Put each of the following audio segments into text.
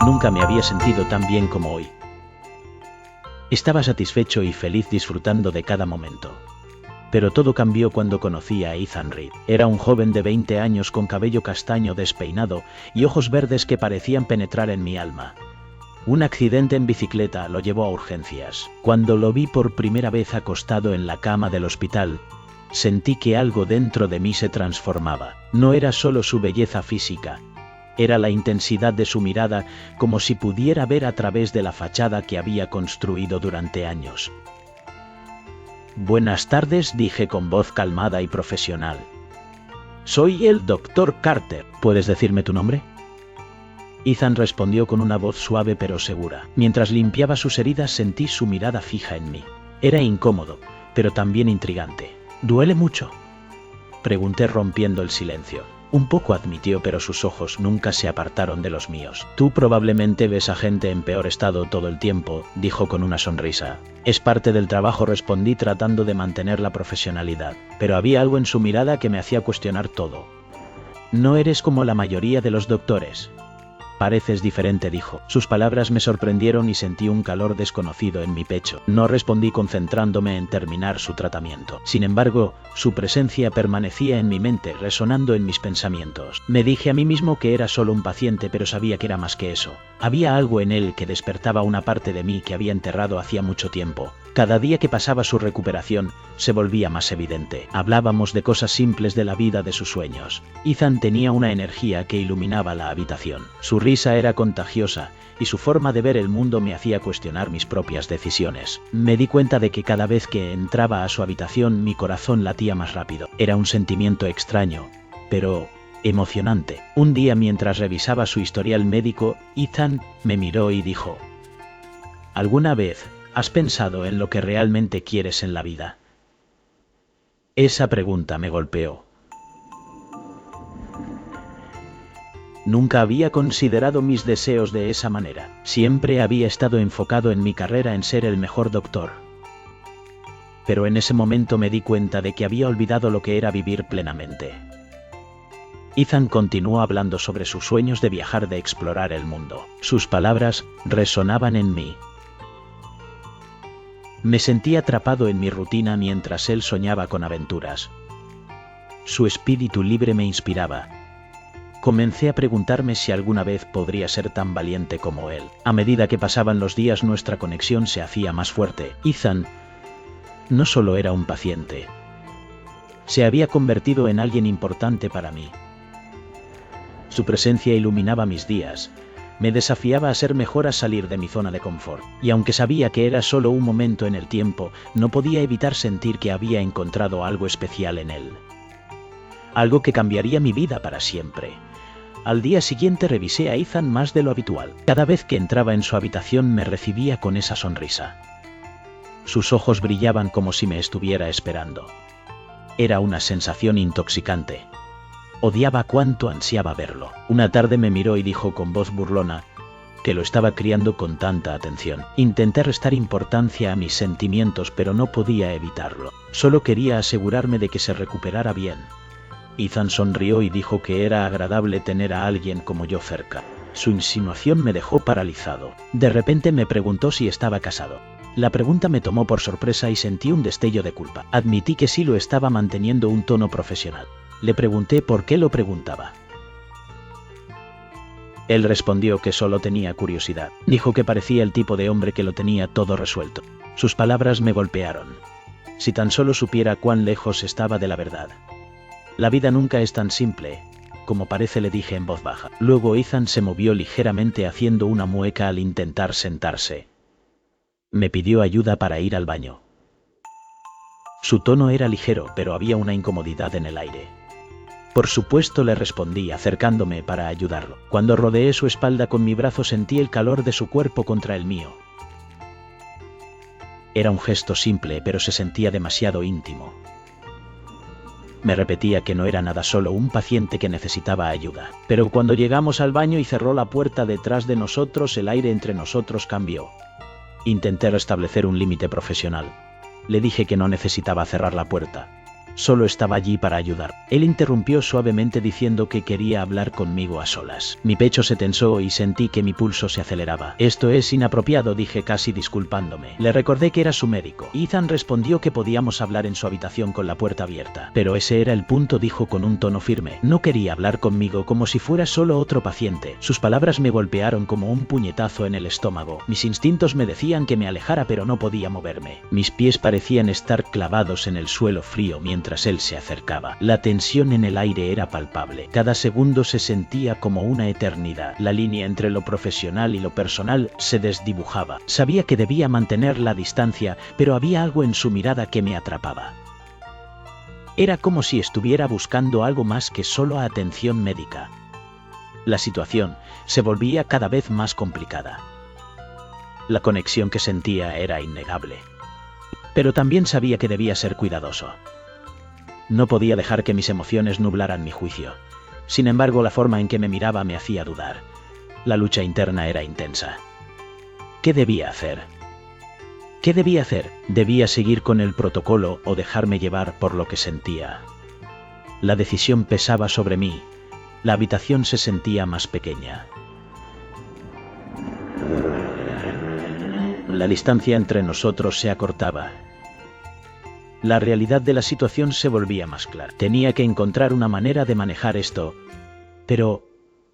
Nunca me había sentido tan bien como hoy. Estaba satisfecho y feliz disfrutando de cada momento. Pero todo cambió cuando conocí a Ethan Reed. Era un joven de 20 años con cabello castaño despeinado y ojos verdes que parecían penetrar en mi alma. Un accidente en bicicleta lo llevó a urgencias. Cuando lo vi por primera vez acostado en la cama del hospital, sentí que algo dentro de mí se transformaba. No era solo su belleza física, era la intensidad de su mirada, como si pudiera ver a través de la fachada que había construido durante años. Buenas tardes, dije con voz calmada y profesional. Soy el Dr. Carter. ¿Puedes decirme tu nombre? Ethan respondió con una voz suave pero segura. Mientras limpiaba sus heridas sentí su mirada fija en mí. Era incómodo, pero también intrigante. ¿Duele mucho?, pregunté rompiendo el silencio. Un poco, admitió, pero sus ojos nunca se apartaron de los míos. Tú probablemente ves a gente en peor estado todo el tiempo, dijo con una sonrisa. Es parte del trabajo, respondí tratando de mantener la profesionalidad, pero había algo en su mirada que me hacía cuestionar todo. No eres como la mayoría de los doctores. Pareces diferente, dijo. Sus palabras me sorprendieron y sentí un calor desconocido en mi pecho. No respondí concentrándome en terminar su tratamiento. Sin embargo, su presencia permanecía en mi mente, resonando en mis pensamientos. Me dije a mí mismo que era solo un paciente, pero sabía que era más que eso. Había algo en él que despertaba una parte de mí que había enterrado hacía mucho tiempo. Cada día que pasaba su recuperación, se volvía más evidente. Hablábamos de cosas simples de la vida, de sus sueños. Ethan tenía una energía que iluminaba la habitación. Su risa era contagiosa, y su forma de ver el mundo me hacía cuestionar mis propias decisiones. Me di cuenta de que cada vez que entraba a su habitación, mi corazón latía más rápido. Era un sentimiento extraño, pero emocionante. Un día, mientras revisaba su historial médico, Ethan me miró y dijo: ¿Alguna vez has pensado en lo que realmente quieres en la vida? Esa pregunta me golpeó. Nunca había considerado mis deseos de esa manera. Siempre había estado enfocado en mi carrera, en ser el mejor doctor. Pero en ese momento me di cuenta de que había olvidado lo que era vivir plenamente. Ethan continuó hablando sobre sus sueños de viajar, de explorar el mundo. Sus palabras resonaban en mí. Me sentí atrapado en mi rutina mientras él soñaba con aventuras. Su espíritu libre me inspiraba. Comencé a preguntarme si alguna vez podría ser tan valiente como él. A medida que pasaban los días, nuestra conexión se hacía más fuerte. Ethan no solo era un paciente, se había convertido en alguien importante para mí. Su presencia iluminaba mis días, me desafiaba a ser mejor, a salir de mi zona de confort. Y aunque sabía que era solo un momento en el tiempo, no podía evitar sentir que había encontrado algo especial en él. Algo que cambiaría mi vida para siempre. Al día siguiente revisé a Ethan más de lo habitual. Cada vez que entraba en su habitación me recibía con esa sonrisa. Sus ojos brillaban como si me estuviera esperando. Era una sensación intoxicante. Odiaba cuánto ansiaba verlo. Una tarde me miró y dijo con voz burlona que lo estaba criando con tanta atención. Intenté restar importancia a mis sentimientos, pero no podía evitarlo. Solo quería asegurarme de que se recuperara bien. Ethan sonrió y dijo que era agradable tener a alguien como yo cerca. Su insinuación me dejó paralizado. De repente me preguntó si estaba casado. La pregunta me tomó por sorpresa y sentí un destello de culpa. Admití que sí lo estaba, manteniendo un tono profesional. Le pregunté por qué lo preguntaba. Él respondió que solo tenía curiosidad. Dijo que parecía el tipo de hombre que lo tenía todo resuelto. Sus palabras me golpearon. Si tan solo supiera cuán lejos estaba de la verdad. La vida nunca es tan simple como parece, le dije en voz baja. Luego Ethan se movió ligeramente haciendo una mueca al intentar sentarse. Me pidió ayuda para ir al baño. Su tono era ligero, pero había una incomodidad en el aire. Por supuesto, le respondí, acercándome para ayudarlo. Cuando rodeé su espalda con mi brazo sentí el calor de su cuerpo contra el mío. Era un gesto simple, pero se sentía demasiado íntimo. Me repetía que no era nada, solo un paciente que necesitaba ayuda. Pero cuando llegamos al baño y cerró la puerta detrás de nosotros, el aire entre nosotros cambió. Intenté restablecer un límite profesional. Le dije que no necesitaba cerrar la puerta. Solo estaba allí para ayudar. Él interrumpió suavemente diciendo que quería hablar conmigo a solas. Mi pecho se tensó y sentí que mi pulso se aceleraba. Esto es inapropiado, dije casi disculpándome. Le recordé que era su médico. Ethan respondió que podíamos hablar en su habitación con la puerta abierta. Pero ese era el punto, dijo con un tono firme. No quería hablar conmigo como si fuera solo otro paciente. Sus palabras me golpearon como un puñetazo en el estómago. Mis instintos me decían que me alejara, pero no podía moverme. Mis pies parecían estar clavados en el suelo frío mientras él se acercaba. La tensión en el aire era palpable. Cada segundo se sentía como una eternidad. La línea entre lo profesional y lo personal se desdibujaba. Sabía que debía mantener la distancia, pero había algo en su mirada que me atrapaba. Era como si estuviera buscando algo más que solo atención médica. La situación se volvía cada vez más complicada. La conexión que sentía era innegable. Pero también sabía que debía ser cuidadoso. No podía dejar que mis emociones nublaran mi juicio. Sin embargo, la forma en que me miraba me hacía dudar. La lucha interna era intensa. ¿Qué debía hacer? ¿Qué debía hacer? ¿Debía seguir con el protocolo o dejarme llevar por lo que sentía? La decisión pesaba sobre mí. La habitación se sentía más pequeña. La distancia entre nosotros se acortaba. La realidad de la situación se volvía más clara. Tenía que encontrar una manera de manejar esto. Pero,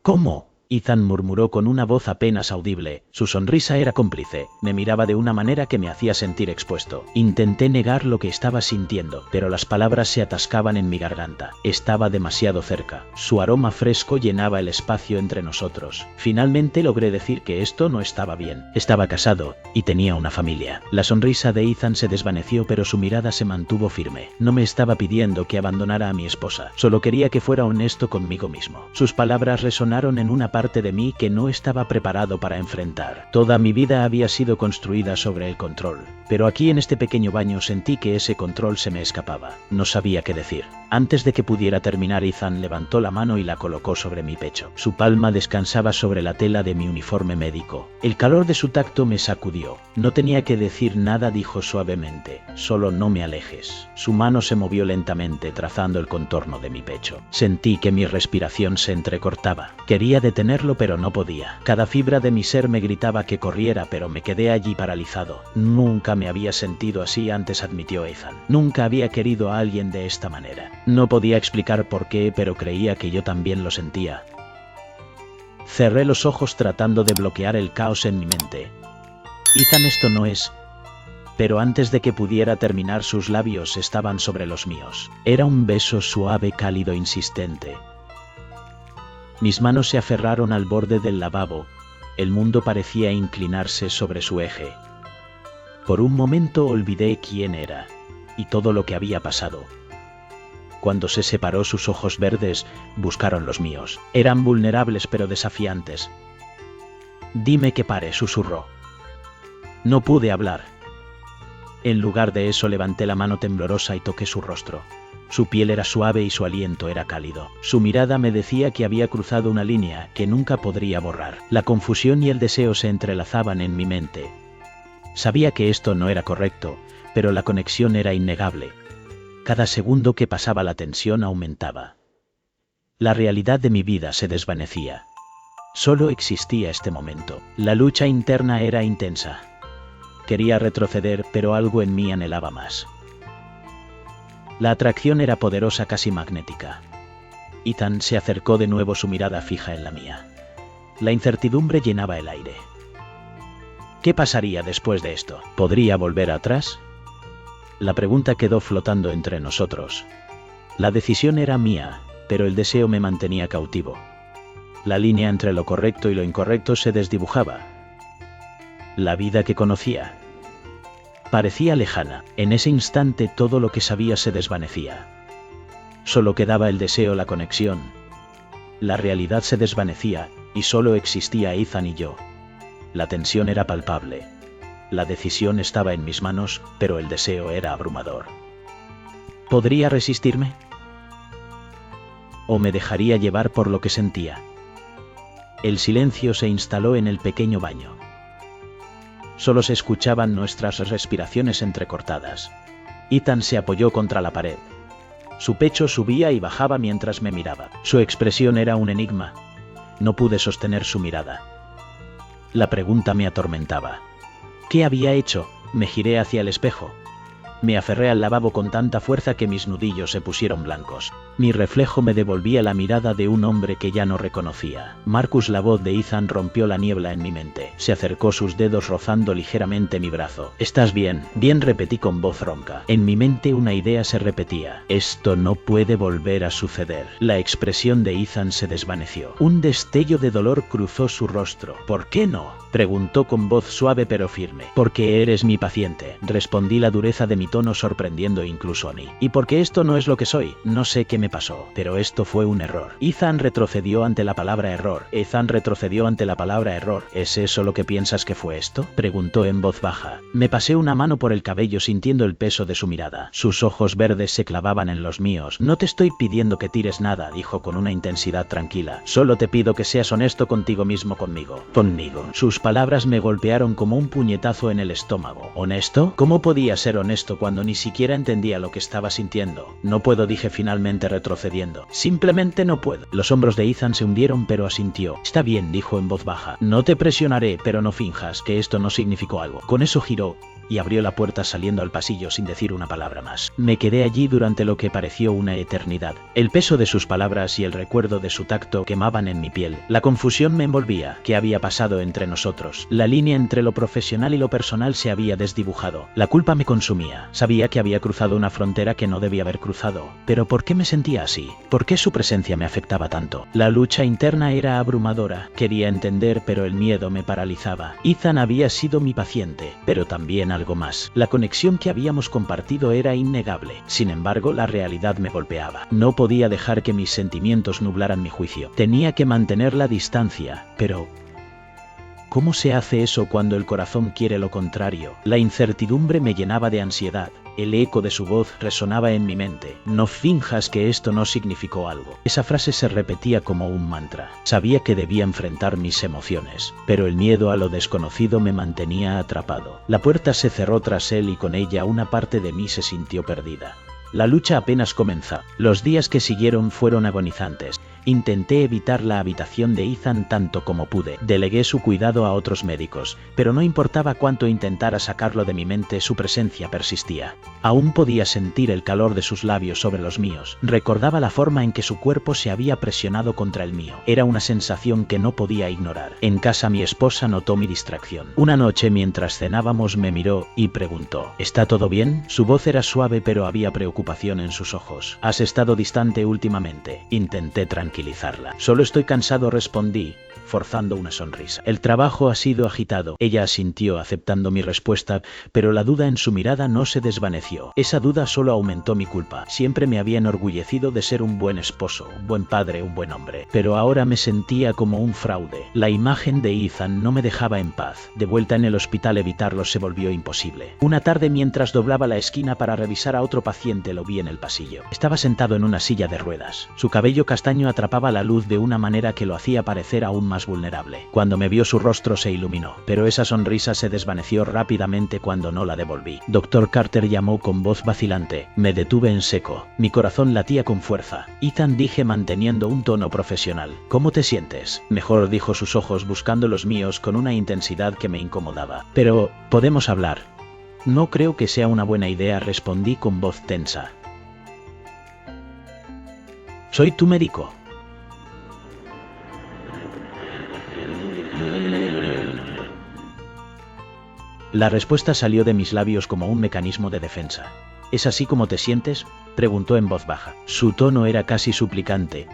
¿cómo? Ethan murmuró con una voz apenas audible. Su sonrisa era cómplice. Me miraba de una manera que me hacía sentir expuesto. Intenté negar lo que estaba sintiendo, pero las palabras se atascaban en mi garganta. Estaba demasiado cerca. Su aroma fresco llenaba el espacio entre nosotros. Finalmente logré decir que esto no estaba bien. Estaba casado y tenía una familia. La sonrisa de Ethan se desvaneció, pero su mirada se mantuvo firme. No me estaba pidiendo que abandonara a mi esposa. Solo quería que fuera honesto conmigo mismo. Sus palabras resonaron en una parte de mí que no estaba preparado para enfrentar. Toda mi vida había sido construida sobre el control, pero aquí en este pequeño baño sentí que ese control se me escapaba. No sabía qué decir. Antes de que pudiera terminar, Ethan levantó la mano y la colocó sobre mi pecho. Su palma descansaba sobre la tela de mi uniforme médico. El calor de su tacto me sacudió. No tenía que decir nada, dijo suavemente. Solo no me alejes. Su mano se movió lentamente, trazando el contorno de mi pecho. Sentí que mi respiración se entrecortaba. Quería detenerlo, pero no podía. Cada fibra de mi ser me gritaba que corriera, pero me quedé allí paralizado. Nunca me había sentido así antes, admitió Ethan. Nunca había querido a alguien de esta manera. No podía explicar por qué, pero creía que yo también lo sentía. Cerré los ojos tratando de bloquear el caos en mi mente. Ethan, esto no es... Pero antes de que pudiera terminar, sus labios estaban sobre los míos. Era un beso suave, cálido, insistente. Mis manos se aferraron al borde del lavabo. El mundo parecía inclinarse sobre su eje. Por un momento olvidé quién era y todo lo que había pasado. Cuando se separó, sus ojos verdes buscaron los míos. Eran vulnerables pero desafiantes. Dime que pare, susurró. No pude hablar. En lugar de eso, levanté la mano temblorosa y toqué su rostro. Su piel era suave y su aliento era cálido. Su mirada me decía que había cruzado una línea que nunca podría borrar. La confusión y el deseo se entrelazaban en mi mente. Sabía que esto no era correcto, pero la conexión era innegable. Cada segundo que pasaba la tensión aumentaba. La realidad de mi vida se desvanecía. Solo existía este momento. La lucha interna era intensa. Quería retroceder, pero algo en mí anhelaba más. La atracción era poderosa, casi magnética. Ethan se acercó de nuevo, su mirada fija en la mía. La incertidumbre llenaba el aire. ¿Qué pasaría después de esto? ¿Podría volver atrás? La pregunta quedó flotando entre nosotros. La decisión era mía, pero el deseo me mantenía cautivo. La línea entre lo correcto y lo incorrecto se desdibujaba. La vida que conocía parecía lejana. En ese instante todo lo que sabía se desvanecía. Solo quedaba el deseo, la conexión. La realidad se desvanecía y solo existía Ethan y yo. La tensión era palpable. La decisión estaba en mis manos, pero el deseo era abrumador. ¿Podría resistirme? ¿O me dejaría llevar por lo que sentía? El silencio se instaló en el pequeño baño. Solo se escuchaban nuestras respiraciones entrecortadas. Ethan se apoyó contra la pared. Su pecho subía y bajaba mientras me miraba. Su expresión era un enigma. No pude sostener su mirada. La pregunta me atormentaba. ¿Qué había hecho? Me giré hacia el espejo. Me aferré al lavabo con tanta fuerza que mis nudillos se pusieron blancos. Mi reflejo me devolvía la mirada de un hombre que ya no reconocía. Marcus, la voz de Ethan rompió la niebla en mi mente. Se acercó, sus dedos rozando ligeramente mi brazo. ¿Estás bien? Bien, repetí con voz ronca. En mi mente una idea se repetía. Esto no puede volver a suceder. La expresión de Ethan se desvaneció. Un destello de dolor cruzó su rostro. ¿Por qué no?, preguntó con voz suave pero firme. Porque eres mi paciente, respondí, la dureza de mi tono sorprendiendo incluso a mí. Y porque esto no es lo que soy. No sé qué me pasó, pero esto fue un error. Ethan retrocedió ante la palabra error. Ethan retrocedió ante la palabra error. ¿Es eso lo que piensas que fue esto?, preguntó en voz baja. Me pasé una mano por el cabello sintiendo el peso de su mirada. Sus ojos verdes se clavaban en los míos. No te estoy pidiendo que tires nada, dijo con una intensidad tranquila. Solo te pido que seas honesto contigo mismo, conmigo. Sus palabras me golpearon como un puñetazo en el estómago. ¿Honesto? ¿Cómo podía ser honesto cuando ni siquiera entendía lo que estaba sintiendo? No puedo, dije finalmente retrocediendo. Simplemente no puedo. Los hombros de Ethan se hundieron pero asintió. Está bien, dijo en voz baja. No te presionaré, pero no finjas que esto no significó algo. Con eso giró y abrió la puerta saliendo al pasillo sin decir una palabra más. Me quedé allí durante lo que pareció una eternidad. El peso de sus palabras y el recuerdo de su tacto quemaban en mi piel. La confusión me envolvía. ¿Qué había pasado entre nosotros? La línea entre lo profesional y lo personal se había desdibujado. La culpa me consumía. Sabía que había cruzado una frontera que no debía haber cruzado. Pero ¿por qué me sentía así? ¿Por qué su presencia me afectaba tanto? La lucha interna era abrumadora. Quería entender, pero el miedo me paralizaba. Ethan había sido mi paciente, pero también algo más. La conexión que habíamos compartido era innegable. Sin embargo, la realidad me golpeaba. No podía dejar que mis sentimientos nublaran mi juicio. Tenía que mantener la distancia, pero ¿cómo se hace eso cuando el corazón quiere lo contrario? La incertidumbre me llenaba de ansiedad. El eco de su voz resonaba en mi mente. No finjas que esto no significó algo. Esa frase se repetía como un mantra. Sabía que debía enfrentar mis emociones, pero el miedo a lo desconocido me mantenía atrapado. La puerta se cerró tras él y con ella una parte de mí se sintió perdida. La lucha apenas comenzó. Los días que siguieron fueron agonizantes. Intenté evitar la habitación de Ethan tanto como pude. Delegué su cuidado a otros médicos, pero no importaba cuánto intentara sacarlo de mi mente, su presencia persistía. Aún podía sentir el calor de sus labios sobre los míos. Recordaba la forma en que su cuerpo se había presionado contra el mío. Era una sensación que no podía ignorar. En casa mi esposa notó mi distracción. Una noche mientras cenábamos me miró y preguntó: ¿está todo bien? Su voz era suave pero había preocupación en sus ojos. ¿Has estado distante últimamente? Intenté tranquilizarla. Solo estoy cansado, respondí, forzando una sonrisa. El trabajo ha sido agitado. Ella asintió aceptando mi respuesta, pero la duda en su mirada no se desvaneció. Esa duda solo aumentó mi culpa. Siempre me había enorgullecido de ser un buen esposo, un buen padre, un buen hombre. Pero ahora me sentía como un fraude. La imagen de Ethan no me dejaba en paz. De vuelta en el hospital, evitarlo se volvió imposible. Una tarde, mientras doblaba la esquina para revisar a otro paciente, lo vi en el pasillo. Estaba sentado en una silla de ruedas. Su cabello castaño atrapaba la luz de una manera que lo hacía parecer aún más vulnerable. Cuando me vio, su rostro se iluminó, pero esa sonrisa se desvaneció rápidamente cuando no la devolví. Dr. Carter, llamó con voz vacilante. Me detuve en seco. Mi corazón latía con fuerza. Ethan, dije manteniendo un tono profesional. ¿Cómo te sientes? Mejor, dijo, sus ojos buscando los míos con una intensidad que me incomodaba. Pero, ¿podemos hablar? No creo que sea una buena idea, respondí con voz tensa. Soy tu médico. La respuesta salió de mis labios como un mecanismo de defensa. ¿Es así como te sientes?, preguntó en voz baja. Su tono era casi suplicante.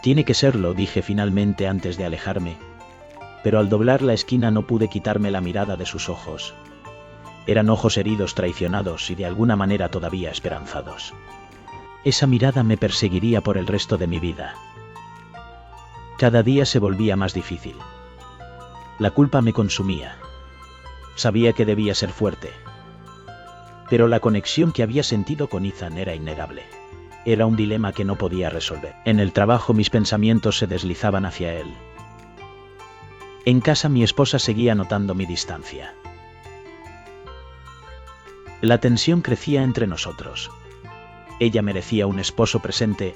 Tiene que serlo, dije finalmente antes de alejarme. Pero al doblar la esquina no pude quitarme la mirada de sus ojos. Eran ojos heridos, traicionados y de alguna manera todavía esperanzados. Esa mirada me perseguiría por el resto de mi vida. Cada día se volvía más difícil. La culpa me consumía. Sabía que debía ser fuerte. Pero la conexión que había sentido con Ethan era innegable. Era un dilema que no podía resolver. En el trabajo mis pensamientos se deslizaban hacia él. En casa mi esposa seguía notando mi distancia. La tensión crecía entre nosotros. Ella merecía un esposo presente,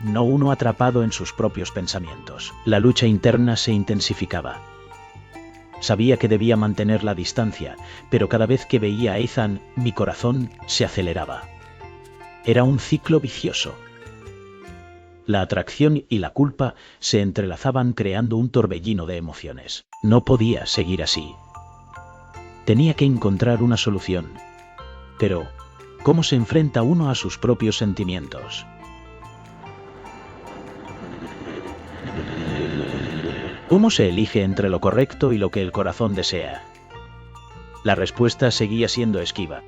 no uno atrapado en sus propios pensamientos. La lucha interna se intensificaba. Sabía que debía mantener la distancia, pero cada vez que veía a Ethan, mi corazón se aceleraba. Era un ciclo vicioso. La atracción y la culpa se entrelazaban creando un torbellino de emociones. No podía seguir así. Tenía que encontrar una solución. Pero, ¿cómo se enfrenta uno a sus propios sentimientos? ¿Cómo se elige entre lo correcto y lo que el corazón desea? La respuesta seguía siendo esquiva.